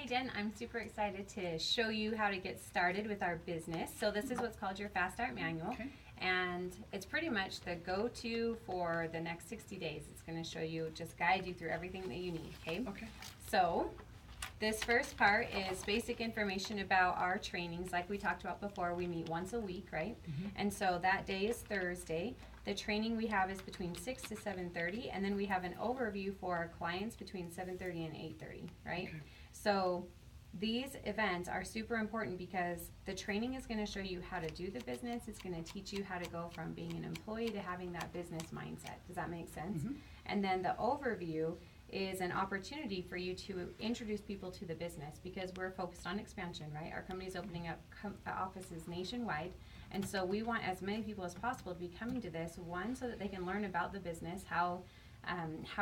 Hi Jen, I'm super excited to show you how to get started with our business. So this is what's called your Fast Start Manual. Okay. And it's pretty much the go-to for the next 60 days. It's going to show you, just guide you through everything that you need, okay? Okay. So this first part is basic information about our trainings. Like we talked about before, we meet once a week, right? Mhm. And so that day is Thursday. The training we have is between 6 to 7:30, and then we have an overview for our clients between 7:30 and 8:30, right? Okay. So these events are super important because the training is going to show you how to do the business. It's going to teach you how to go from being an employee to having that business mindset. Does that make sense? Mhm. And then the overview is an opportunity for you to introduce people to the business because we're focused on expansion, right? Our company is opening up offices nationwide, and so we want as many people as possible to be coming to this, one, so that they can learn about the business, how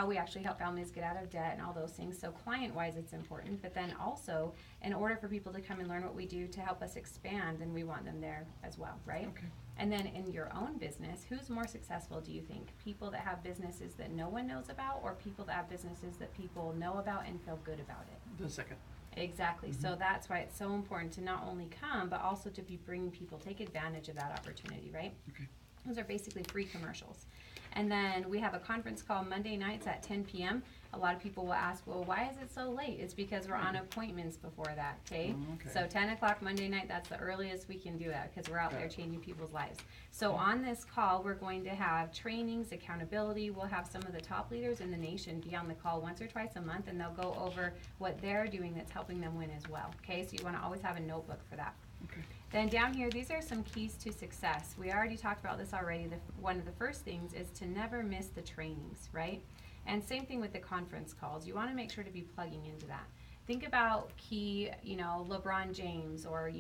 we actually help families get out of debt and all those things. So client-wise, it's important, but then also, in order for people to come and learn what we do to help us expand, then we want them there as well, right? Okay. And then in your own business, who's more successful, do you think? People that have businesses that no one knows about, or people that have businesses that people know about and feel good about it? The second. Exactly. So Mhm. that's why it's so important to not only come, but also to be bringing people, take advantage of that opportunity, right? Okay. Those are basically free commercials. And then we have a conference call Monday nights at 10 p.m. A lot of people will ask, well, why is it so late? It's because we're on appointments before that, okay? Okay. So 10 o'clock Monday night, that's the earliest we can do that because we're out Got there it. changing people's lives. So Okay. on this call, we're going to have trainings, accountability. We'll have some of the top leaders in the nation be on the call once or twice a month, and they'll go over what they're doing that's helping them win as well, okay? So you want to always have a notebook for that. Okay. Then down here, these are some keys to success. We already talked about this already. One of the first things is to never miss the trainings, right? And same thing with the conference calls. You want to make sure to be plugging into that. Think about key, LeBron James, or,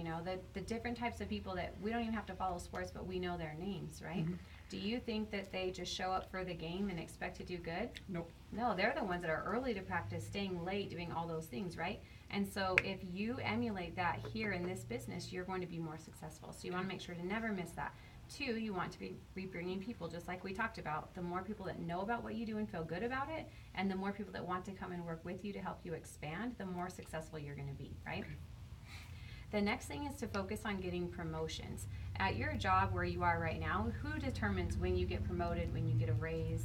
the different types of people that we don't even have to follow sports, but we know their names, right? Mhm. Do you think that they just show up for the game and expect to do good? Nope. No, they're the ones that are early to practice, staying late, doing all those things, right? And so if you emulate that here in this business, you're going to be more successful. So you want to make sure to never miss that. Two, you want to be bringing people, just like we talked about. The more people that know about what you do and feel good about it, and the more people that want to come and work with you to help you expand, the more successful you're going to be, right? Okay. The next thing is to focus on getting promotions. At your job where you are right now, who determines when you get promoted, when you get a raise?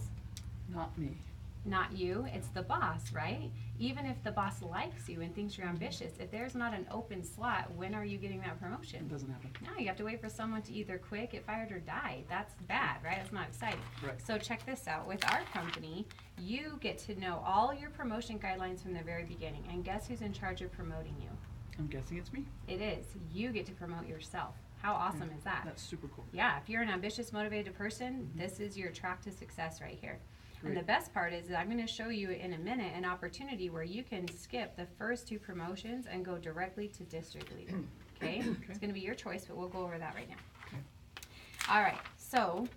Not me. Not you, it's the boss, right? Even if the boss likes you and thinks you're ambitious, if there's not an open slot, when are you getting that It promotion? doesn't happen. No, you have to wait for someone to either quit, get fired, or die. That's bad, right? That's not exciting. Right. So check this out. With our company, you get to know all your promotion guidelines from the very beginning. And guess who's in charge of promoting you? I'm guessing it's me. It is. You get to promote yourself. How awesome is that? That's super cool. Yeah, if you're an ambitious, motivated person, Mhm. this is your track to success right here. And the Great. best part is that I'm going to show you in a minute an opportunity where you can skip the first two promotions and go directly to district leader. Okay? It's going to be your choice, but we'll go over that right now. Okay. All right, so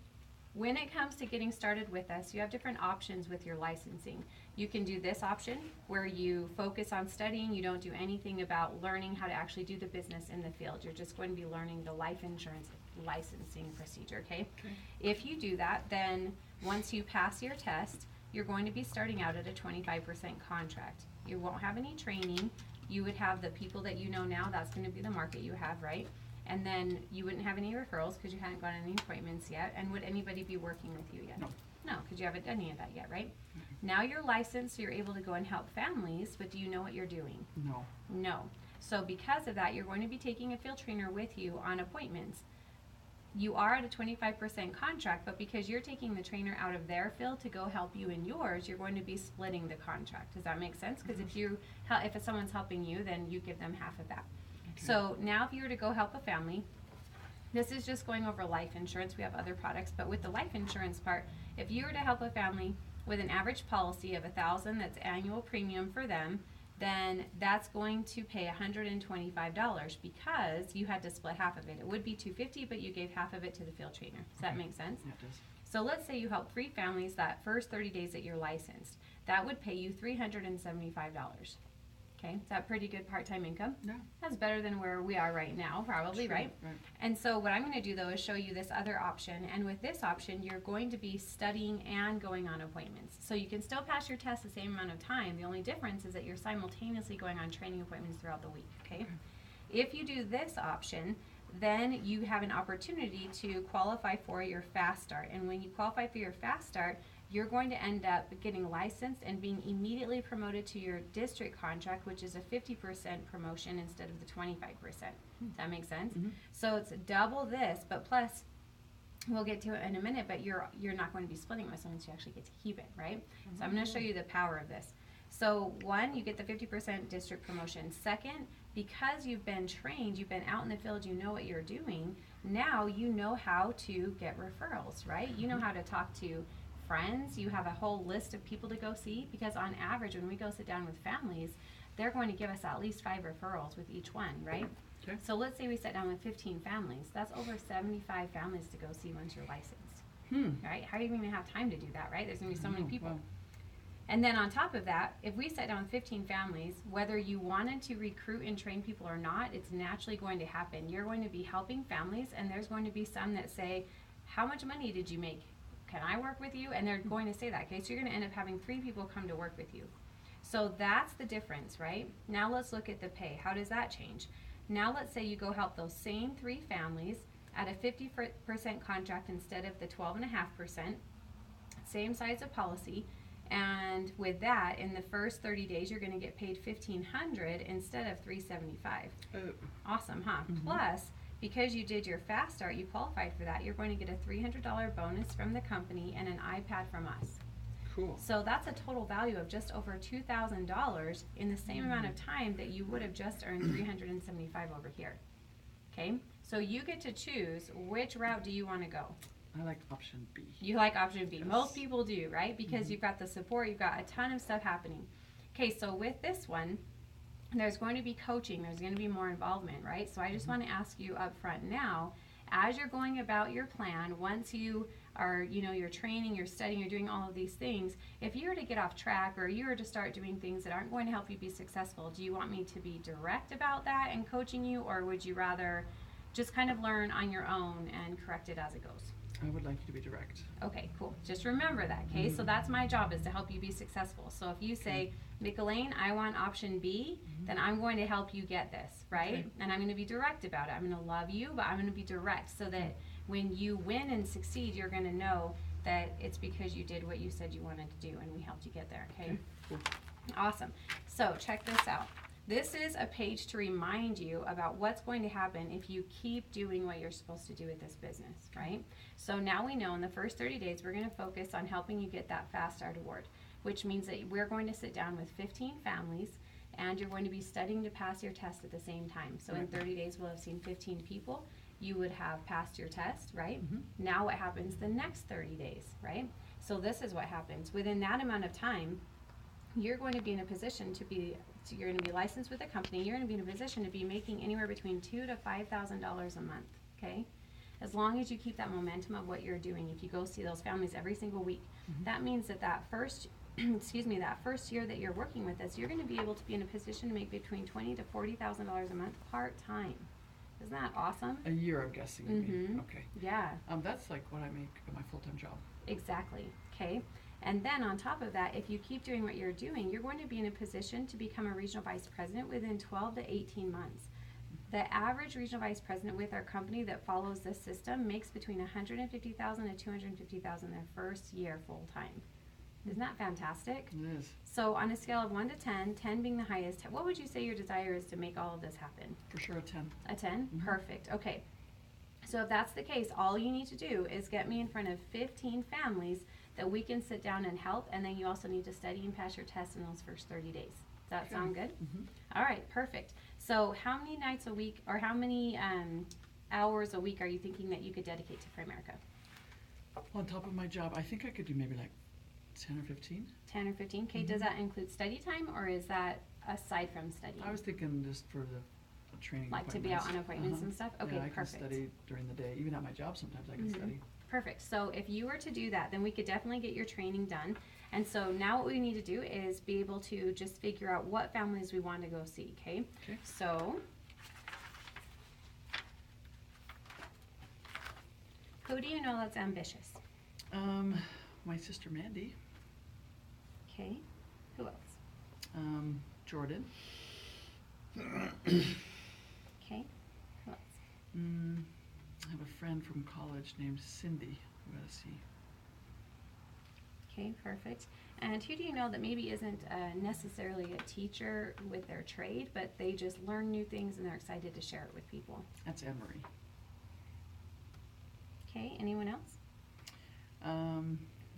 when it comes to getting started with us, you have different options with your licensing. You can do this option where you focus on studying. You don't do anything about learning how to actually do the business in the field. You're just going to be learning the life insurance licensing procedure, okay? Okay. If you do that, then once you pass your test, you're going to be starting out at a 25% contract. You won't have any training. You would have the people that you know now. That's going to be the market you have, right? And then you wouldn't have any referrals because you hadn't gotten any appointments yet. And would anybody be working with you yet? No. No, because you haven't done any of that yet, right? Now you're licensed, so you're able to go and help families, but do you know what you're doing? No. No. So because of that, you're going to be taking a field trainer with you on appointments. You are at a 25% contract, but because you're taking the trainer out of their field to go help you in yours, you're going to be splitting the contract. Does that make sense? Because if someone's helping you, then you give them half of that. Okay. So now if you were to go help a family, this is just going over life insurance. We have other products, but with the life insurance part, if you were to help a family with an average policy of $1,000, that's annual premium for them, then that's going to pay $125 because you had to split half of it. It would be $250, but you gave half of it to the field trainer. Does that Okay. make sense? Yeah, it does. So let's say you help 3 families that first 30 days that you're licensed. That would pay you $375. Okay, is that pretty good part-time income? Yeah. That's better than where we are right now, probably, Sure, right? Right. And so what I'm going to do though is show you this other option, and with this option you're going to be studying and going on appointments. So you can still pass your test the same amount of time. The only difference is that you're simultaneously going on training appointments throughout the week, okay? If you do this option, then you have an opportunity to qualify for your fast start. And when you qualify for your fast start, you're going to end up getting licensed and being immediately promoted to your district contract, which is a 50% promotion instead of the 25%. Does that make sense? Mhm. So it's double this, but plus, we'll get to it in a minute, but you're not going to be splitting it with someone, so you actually get to keep it, right? So I'm going to show you the power of this. So one, you get the 50% district promotion. Second, because you've been trained, you've been out in the field, you know what you're doing, now you know how to get referrals, right? You know how to talk to friends, you have a whole list of people to go see, because on average when we go sit down with families, they're going to give us at least 5 referrals with each one, right? Okay. So let's say we sit down with 15 families, that's over 75 families to go see once you're licensed, right? How are you going to have time to do that, right? There's going to be so many people. Wow. And then on top of that, if we sat down with 15 families, whether you wanted to recruit and train people or not, it's naturally going to happen. You're going to be helping families, and there's going to be some that say, how much money did you make? Can I work with you? And they're going to say that, okay? So you're going to end up having 3 people come to work with you. So that's the difference, right? Now let's look at the pay. How does that change? Now let's say you go help those same 3 families at a 50% contract instead of the 12.5%, same size of policy. And with that, in the first 30 days, you're going to get paid $1,500 instead of $375. Awesome, huh? Plus, because you did your fast start, you qualified for that, you're going to get a $300 bonus from the company and an iPad from us. Cool. So that's a total value of just over $2,000 in the same amount of time that you would have just earned $375 over here. Okay? So you get to choose which route do you want to go. I like option B. You like option B. Yes. Most people do, right? Because you've got the support, you've got a ton of stuff happening. Okay, so with this one, there's going to be coaching, there's going to be more involvement, right? So I just want to ask you up front now, as you're going about your plan, once you are, you're training, you're studying, you're doing all of these things, if you were to get off track or you were to start doing things that aren't going to help you be successful, do you want me to be direct about that and coaching you, or would you rather just kind of learn on your own and correct it as it goes? I would like you to be direct. Okay, cool. Just remember that, okay? So that's my job, is to help you be successful. So if you say, Elaine, I want option B, then I'm going to help you get this, right? Okay. And I'm going to be direct about it. I'm going to love you, but I'm going to be direct so that when you win and succeed, you're going to know that it's because you did what you said you wanted to do and we helped you get there, okay? Cool. Awesome. So check this out. This is a page to remind you about what's going to happen if you keep doing what you're supposed to do with this business, right? So now we know in the first 30 days, we're going to focus on helping you get that Fast Start Award, which means that we're going to sit down with 15 families and you're going to be studying to pass your test at the same time. So in 30 days, we'll have seen 15 people. You would have passed your test, right? Now what happens the next 30 days, right? So this is what happens. Within that amount of time, you're going to be in a position to be, you're going to be licensed with a company, you're going to be in a position to be making anywhere between $2,000 to $5,000 a month, okay? As long as you keep that momentum of what you're doing, if you go see those families every single week, that means that first, that first year that you're working with us, you're going to be able to be in a position to make between $20,000 to $40,000 a month part-time. Isn't that awesome? A year, I'm guessing. You mean. Okay. Yeah. That's like what I make at my full-time job. Exactly, okay? And then on top of that, if you keep doing what you're doing, you're going to be in a position to become a regional vice president within 12 to 18 months. The average regional vice president with our company that follows this system makes between $150,000 to $250,000 their first year full-time. Isn't that fantastic? It is. So on a scale of 1 to 10, 10 being the highest, what would you say your desire is to make all of this happen? For sure a 10. A 10? Perfect. Okay. So if that's the case, all you need to do is get me in front of 15 families that we can sit down and help, and then you also need to study and pass your test in those first 30 days. Does that sound good? All right, perfect. So how many nights a week, or how many hours a week are you thinking that you could dedicate to Primerica? On top of my job, I think I could do maybe like 10 or 15. 10 or 15? Okay, does that include study time, or is that aside from studying? I was thinking just for the training Like to be out on appointments and stuff? Okay, yeah, I can perfect. study during the day. Even at my job sometimes I can study. perfect. So if you were to do that, then we could definitely get your training done. And so now what we need to do is be able to just figure out what families we want to go see, okay? Okay. So, who do you know that's ambitious? My sister Mandy, Okay, who else? Jordan, Okay, who else? I have a friend from college named Cindy, who I see. Okay, perfect. And who do you know that maybe isn't necessarily a teacher with their trade, but they just learn new things and they're excited to share it with people? That's Anne-Marie. Okay, anyone else?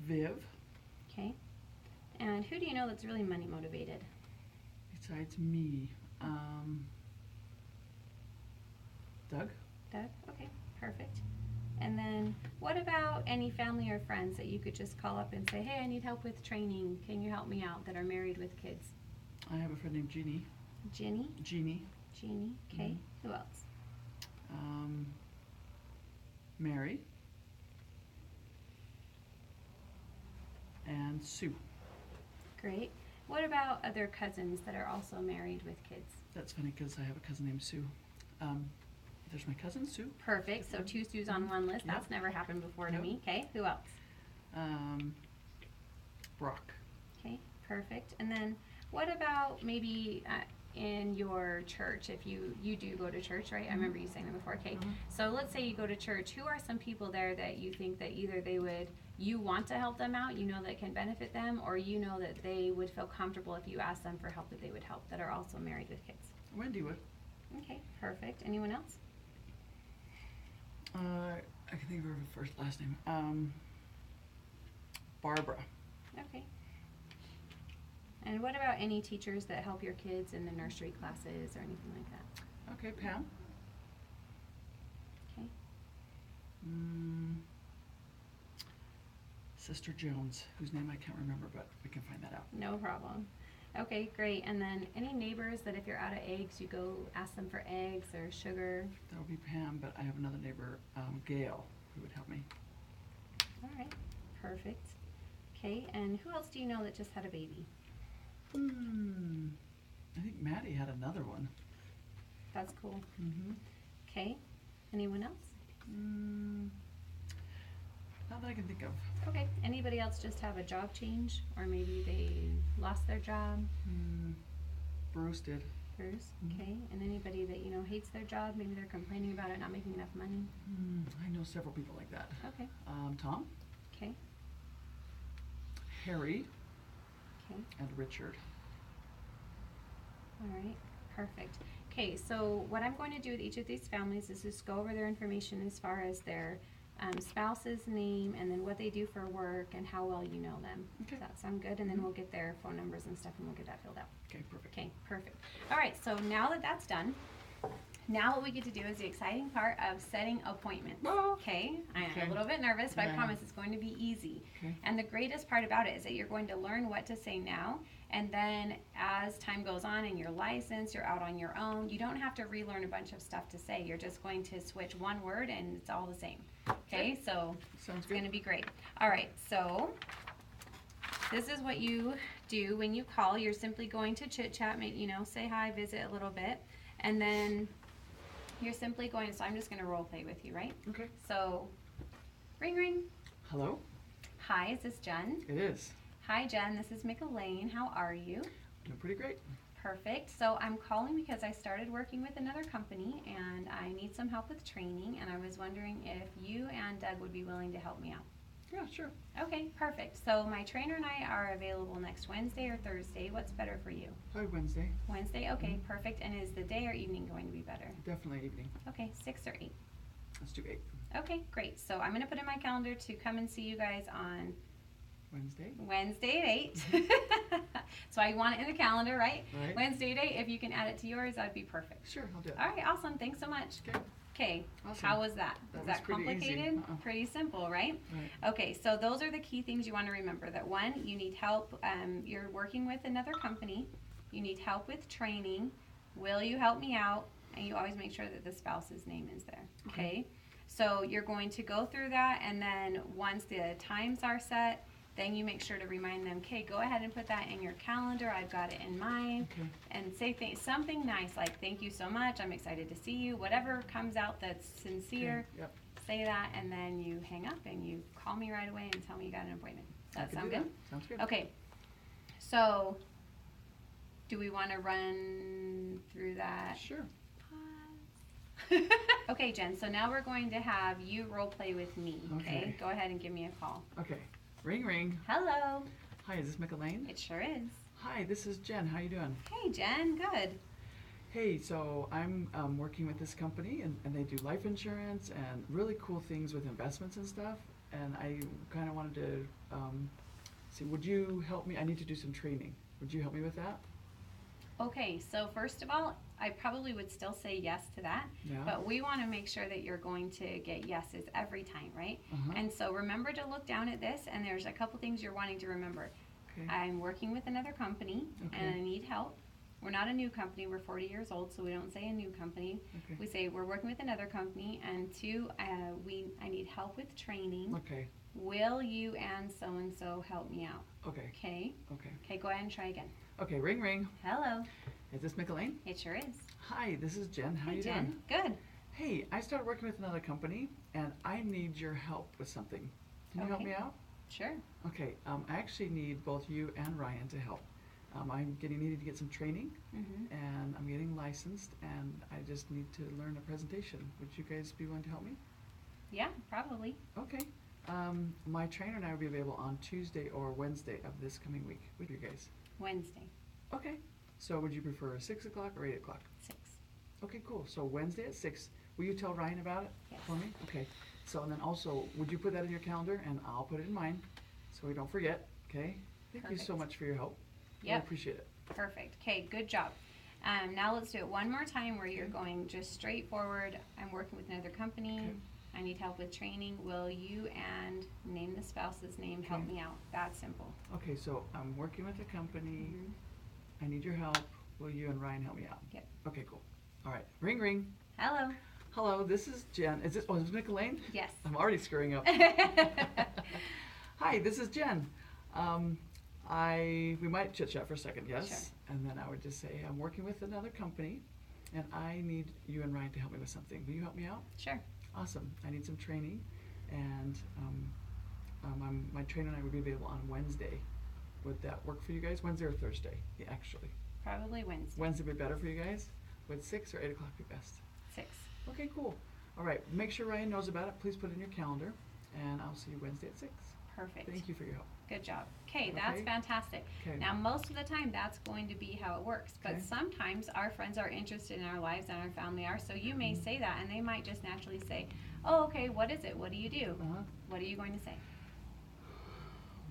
Viv, Okay. And who do you know that's really money motivated? besides me. Doug? Doug? Okay, perfect. And then what about any family or friends that you could just call up and say, hey, I need help with training. Can you help me out, that are married with kids? I have a friend named Jeannie. Jeannie? Jeannie. Jeannie. Okay. Who else? Mary. And Sue. Great. What about other cousins that are also married with kids? That's funny because I have a cousin named Sue. There's my cousin Sue. Perfect. So 2 Sues on one list. That's never happened before to Yep. me. Okay. Who else? Brock. Okay. Perfect. And then what about maybe in your church, if you do go to church, right? I remember you saying that before. Okay. So let's say you go to church. Who are some people there that you think that either you want to help them out, you know that can benefit them, or you know that they would feel comfortable if you asked them for help that they would help, that are also married with kids? Wendy would. Okay, perfect. Anyone else? I can think of her first last name. Barbara. Okay. And what about any teachers that help your kids in the nursery classes or anything like that? Okay, Pam. Okay. Sister Jones, whose name I can't remember, but we can find that out. No problem. Okay, great. And then any neighbors that if you're out of eggs, you go ask them for eggs or sugar? That would be Pam, but I have another neighbor, Gail, who would help me. All right, perfect. Okay, and who else do you know that just had a baby? I think Maddie had another one. That's cool. Mm-hmm. Okay, anyone else? Not that I can think of. Okay, anybody else just have a job change, or maybe they lost their job? Bruce did. Bruce, Mhm. okay, and anybody that you know hates their job, maybe they're complaining about it, not making enough money? I know several people like that. Okay, Tom, okay, Harry, okay, and Richard. all right, perfect. Okay, so what I'm going to do with each of these families is just go over their information as far as their spouse's name and then what they do for work and how well you know them. Okay. Does that sound good? And then we'll get their phone numbers and stuff and we'll get that filled out. Okay, perfect. Okay, perfect. All right, so now that that's done, now what we get to do is the exciting part of setting appointments. Okay, I am Okay. a little bit nervous, but I Yeah. promise it's going to be easy. Okay. And the greatest part about it is that you're going to learn what to say now, and then as time goes on and you're licensed, you're out on your own, you don't have to relearn a bunch of stuff to say. You're just going to switch one word and it's all the same. Okay, so Sounds it's going to good. be great. All right, so this is what you do when you call. You're simply going to chit chat, say hi, visit a little bit, and then you're simply going. So I'm just going to role play with you, right? Okay. So, ring ring. Hello? Hi, is this Jen? It is. Hi, Jen. This is McElwain. How are you? Doing pretty great. Perfect. So I'm calling because I started working with another company and I need some help with training, and I was wondering if you and Doug would be willing to help me out. Yeah, sure. Okay, perfect. So my trainer and I are available next Wednesday or Thursday. What's better for you? Probably Wednesday. Wednesday? Okay, perfect. And is the day or evening going to be better? Definitely evening. Okay, 6 or 8. Let's do 8. Okay, great. So I'm going to put in my calendar to come and see you guys on Wednesday. Wednesday at 8. So I want it in the calendar, right? Right. Wednesday at 8. If you can add it to yours, that'd be perfect. Sure, I'll do it. All right, awesome. Thanks so much. Okay. Okay, Awesome. how was that? That Was was that pretty easy. complicated? Uh-uh. Pretty simple, right? Right. Okay, so those are the key things you want to remember. That one, you need help. You're working with another company. You need help with training. Will you help me out? And you always make sure that the spouse's name is there. Okay. So you're going to go through that, and then once the times are set, then you make sure to remind them, okay, go ahead and put that in your calendar. I've got it in mind. Okay. And say something nice like, thank you so much. I'm excited to see you. Whatever comes out that's sincere, Okay, yep. say that, and then you hang up and you call me right away and tell me you got an appointment. Does I that can sound do good? that. Sounds good. Okay. So, do we want to run through that? Sure. Okay, Jen, so now we're going to have you role play with me, okay? Okay. Go ahead and give me a call. Okay. Ring, ring. Hello. Hi, is this McElwain? It sure is. Hi, this is Jen. How you doing? Hey, Jen, good. Hey, so I'm working with this company, and they do life insurance and really cool things with investments and stuff. And I kind of wanted to see, would you help me? I need to do some training. Would you help me with that? Okay, so first of all, I probably would still say yes to that, Yeah. but we want to make sure that you're going to get yeses every time, right? Uh-huh. And so remember to look down at this, and there's a couple things you're wanting to remember. Okay. I'm working with another company, and Okay. I need help. We're not a new company, we're 40 years old, so we don't say a new company. Okay. We say we're working with another company, and two, I need help with training. Okay. Will you and so-and-so help me out? Okay. Okay? Okay. Okay, go ahead and try again. Okay. Ring, ring. Hello. Is this McElwain? It sure is. Hi, this is Jen. How Hey, you Jen. doing? Good. Hey, I started working with another company, and I need your help with something. Can you help Okay. me out? Sure. Okay. I actually need both you and Ryan to help. I'm needed to get some training, Mm-hmm. and I'm getting licensed, and I just need to learn a presentation. Would you guys be willing to help me? Yeah, probably. Okay. My trainer and I will be available on Tuesday or Wednesday of this coming week with you guys. Wednesday, Okay. So would you prefer 6 o'clock or 8 o'clock? 6. Okay, cool. So Wednesday at 6. Will you tell Ryan about it Yes. for me? Okay. So and then also, would you put that in your calendar, and I'll put it in mine, so we don't forget. Okay. Thank you so Perfect. much for your help. I Yep. appreciate it. Perfect. Okay, good job. Now let's do it one more time where you're going just straight forward. I'm working with another company. Okay. I need help with training. Will you and name the spouse's name help Okay. me out? That's simple. Okay, so I'm working with a company. Mhm. I need your help. Will you and Ryan help me out? Yep. Okay, cool. All right. Ring, ring. Hello. Hello, this is Jen. Is this McElwain? Yes. I'm already screwing up. Hi, this is Jen. We might chit chat for a second, yes? Sure. And then I would just say, I'm working with another company, and I need you and Ryan to help me with something. Will you help me out? Sure. Awesome. I need some training, and my trainer and I would be available on Wednesday. Would that work for you guys? Wednesday or Thursday? Yeah, actually. Probably Wednesday. Wednesday would be better for you guys? Would 6 or 8 o'clock be best? 6. Okay, cool. All right, make sure Ryan knows about it. Please put it in your calendar, and I'll see you Wednesday at 6. Perfect. Thank you for your help. Good job. Okay, that's Okay. fantastic. Okay. Now, most of the time, that's going to be how it works. But Okay. sometimes our friends are interested in our lives and our family are. So you may Mhm. say that, and they might just naturally say, "Oh, okay. What is it? What do you do?" Uh-huh. What are you going to say?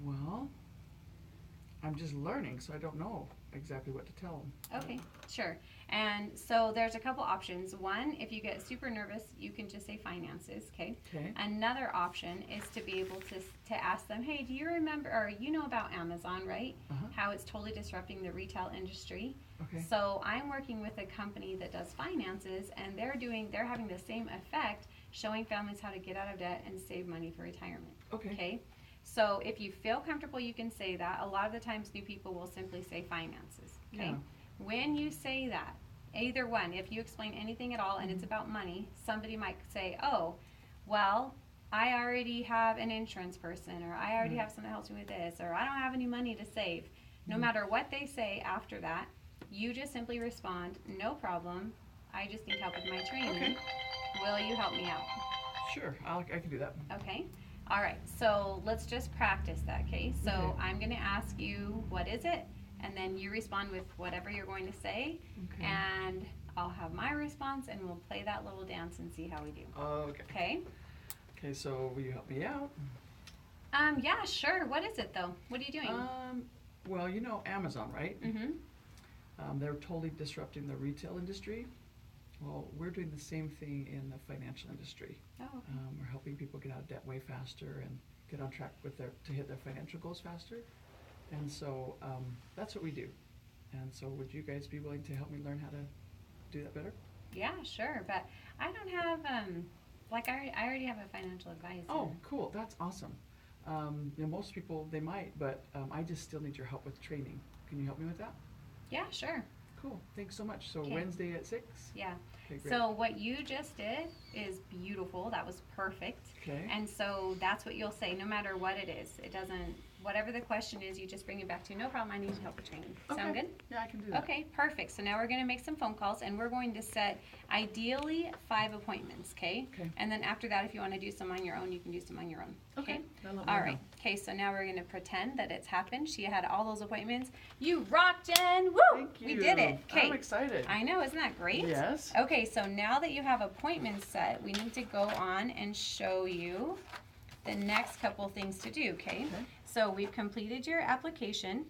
Well, I'm just learning, so I don't know exactly what to tell them. Okay, sure. And so there's a couple options. One, if you get super nervous, you can just say finances. Okay. Okay. Another option is to be able to ask them, "Hey, do you remember, or you know about Amazon, right? Uh-huh. How it's totally disrupting the retail industry." Okay. So I'm working with a company that does finances, and they're having the same effect, showing families how to get out of debt and save money for retirement. Okay. Okay. So if you feel comfortable, you can say that. A lot of the times, new people will simply say finances. Okay. Yeah. When you say that, either one, if you explain anything at all and it's Mhm. about money, somebody might say, "Oh, well, I already have an insurance person, or I already Right. have someone that helps me with this, or I don't have any money to save." No Mhm. matter what they say after that, you just simply respond, "No problem. I just need help with my training. Okay. Will you help me out?" Sure, I can do that. Okay. All right. So let's just practice that, okay? So Okay. I'm going to ask you, "What is it?" And then you respond with whatever you're going to say. Okay. And I'll have my response, and we'll play that little dance and see how we do. Okay. Okay? Okay, so will you help me out? Yeah, sure. What is it, though? What are you doing? Well, you know Amazon, right? Mm-hmm. They're totally disrupting the retail industry. Well, we're doing the same thing in the financial industry. Oh, okay. We're helping people get out of debt way faster and get on track with to hit their financial goals faster. And so that's what we do. And so would you guys be willing to help me learn how to do that better? Yeah, sure. But I don't have Like I already have a financial advisor. Oh, cool, that's awesome. Most people, they might, but I just still need your help with training. Can you help me with that? Yeah, sure. Cool, thanks so much. So Okay. Wednesday at 6? Yeah. Okay, great. So what you just did is beautiful. That was perfect. Okay. And so that's what you'll say, no matter what it is. It doesn't, whatever the question is, you just bring it back to, no problem, I need help with training. Sound Okay. good? Yeah, I can do that. Okay, perfect. So now we're gonna make some phone calls and we're going to set ideally 5 appointments, okay? Okay. And then after that, if you wanna do some on your own, you can do some on your own, okay? That'll let me All know. right, okay, so now we're gonna pretend that it's happened. She had all those appointments. You rocked, Jen, woo! Thank you. We did it, okay. I'm excited. I know, isn't that great? Yes. Okay, so now that you have appointments set, we need to go on and show you the next couple things to do, okay? Okay. So we've completed your application.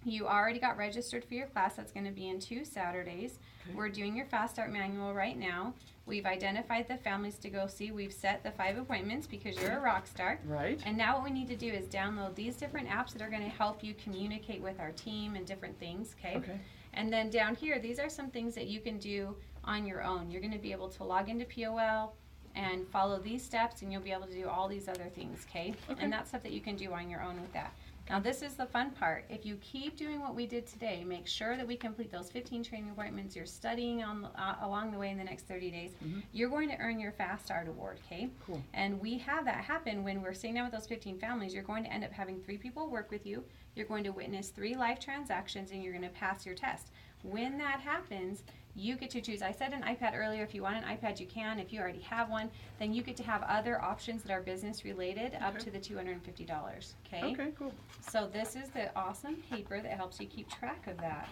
You already got registered for your class. That's going to be in 2 Saturdays. Okay. We're doing your Fast Start manual right now. We've identified the families to go see. We've set the 5 appointments because you're a rock star. Right. And now what we need to do is download these different apps that are going to help you communicate with our team and different things, okay? Okay. And then down here, these are some things that you can do on your own. You're going to be able to log into POL and follow these steps, and you'll be able to do all these other things, okay? Okay. And that's stuff that you can do on your own with that. Now, this is the fun part. If you keep doing what we did today, make sure that we complete those 15 training appointments. You're studying on along the way in the next 30 days. Mhm. You're going to earn your Fast Start Award, okay? Cool. And we have that happen when we're sitting down with those 15 families. You're going to end up having 3 people work with you. You're going to witness 3 live transactions, and you're going to pass your test. When that happens, you get to choose. I said an iPad earlier. If you want an iPad, you can. If you already have one, then you get to have other options that are business related up Okay. to the $250, okay? Okay, cool. So this is the awesome paper that helps you keep track of that.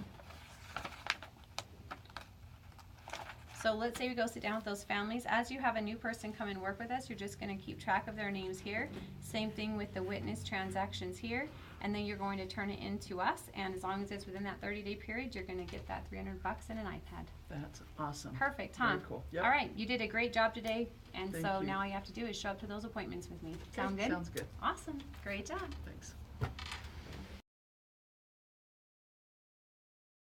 So let's say we go sit down with those families. As you have a new person come and work with us, you're just going to keep track of their names here. Same thing with the witness transactions here. And then you're going to turn it into us. And as long as it's within that 30-day period, you're going to get that $300 and an iPad. That's awesome. Perfect, huh? Very cool. Yep. All right, you did a great job today. And Thank so you. now all you have to do is show up to those appointments with me. Okay, Sound good? Sounds good. Awesome. Great job. Thanks.